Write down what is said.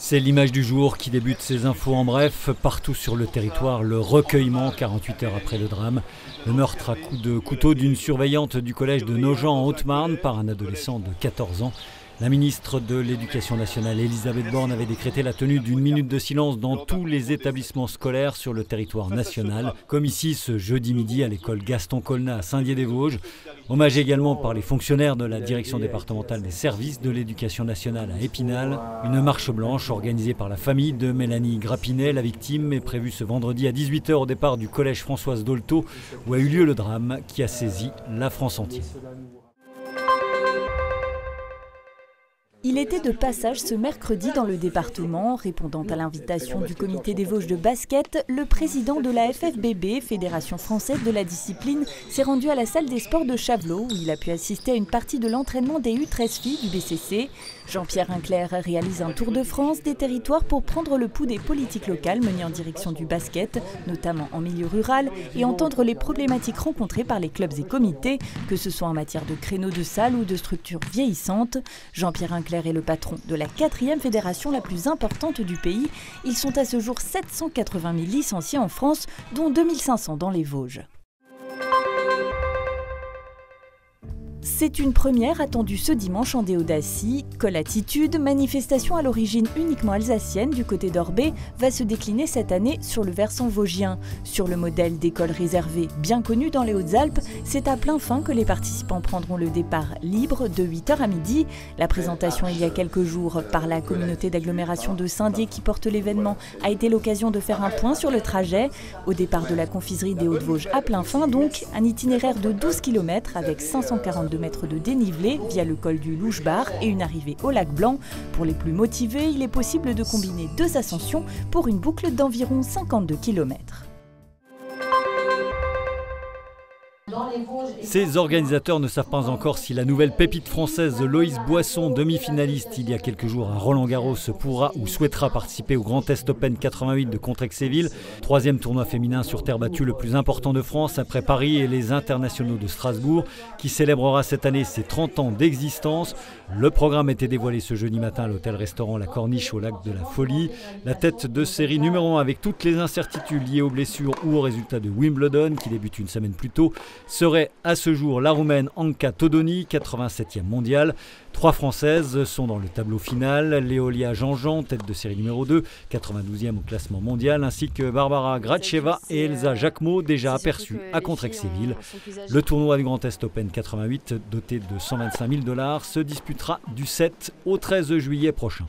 C'est l'image du jour qui débute ces infos en bref. Partout sur le territoire, le recueillement 48 heures après le drame. Le meurtre à coups de couteau d'une surveillante du collège de Nogent en Haute-Marne par un adolescent de 14 ans. La ministre de l'Éducation nationale, Elisabeth Borne, avait décrété la tenue d'une minute de silence dans tous les établissements scolaires sur le territoire national, comme ici ce jeudi midi à l'école Gaston Colnat à Saint-Dié-des-Vosges. Hommage également par les fonctionnaires de la direction départementale des services de l'Éducation nationale à Épinal. Une marche blanche organisée par la famille de Mélanie Grappinet, la victime, est prévue ce vendredi à 18 h au départ du collège Françoise Dolto, où a eu lieu le drame qui a saisi la France entière. Il était de passage ce mercredi dans le département. Répondant à l'invitation du comité des Vosges de basket, le président de la FFBB, Fédération française de la discipline, s'est rendu à la salle des sports de Chavelot où il a pu assister à une partie de l'entraînement des U13 filles du BCC. Jean-Pierre Incler réalise un tour de France des territoires pour prendre le pouls des politiques locales menées en direction du basket, notamment en milieu rural, et entendre les problématiques rencontrées par les clubs et comités, que ce soit en matière de créneaux de salles ou de structures vieillissantes. Jean-Pierre Incler est le patron de la 4e fédération la plus importante du pays. Ils sont à ce jour 780 000 licenciés en France, dont 2500 dans les Vosges. C'est une première attendue ce dimanche en Déodacie. Colatitude, manifestation à l'origine uniquement alsacienne du côté d'Orbay, va se décliner cette année sur le versant vosgien. Sur le modèle d'école réservée bien connue dans les Hautes-Alpes, c'est à plein fin que les participants prendront le départ libre de 8 h à midi. La présentation il y a quelques jours par la communauté d'agglomération de Saint-Dié qui porte l'événement a été l'occasion de faire un point sur le trajet. Au départ de la confiserie des Hauts-de-Vosges à plein fin donc, un itinéraire de 12 km avec 542 mètres de dénivelé via le col du Louche-Bar et une arrivée au lac Blanc. Pour les plus motivés, il est possible de combiner 2 ascensions pour une boucle d'environ 52 km. Ces organisateurs ne savent pas encore si la nouvelle pépite française Loïs Boisson, demi-finaliste il y a quelques jours à Roland-Garros, pourra ou souhaitera participer au Grand Est Open 88 de Contrexéville, 3e tournoi féminin sur terre battue le plus important de France après Paris et les internationaux de Strasbourg, qui célébrera cette année ses 30 ans d'existence. Le programme était dévoilé ce jeudi matin à l'hôtel-restaurant La Corniche au lac de la Folie. La tête de série numéro 1 avec toutes les incertitudes liées aux blessures ou aux résultats de Wimbledon, qui débute une semaine plus tôt, serait à ce jour la Roumaine Anca Todoni, 87e mondiale. 3 Françaises sont dans le tableau final. Léolia Jean-Jean, tête de série numéro 2, 92e au classement mondial, ainsi que Barbara Gracheva et Elsa Jacquemot, déjà aperçues à Contrexéville. Le tournoi du Grand Est Open 88, doté de 125 000 $, se disputera du 7 au 13 juillet prochain.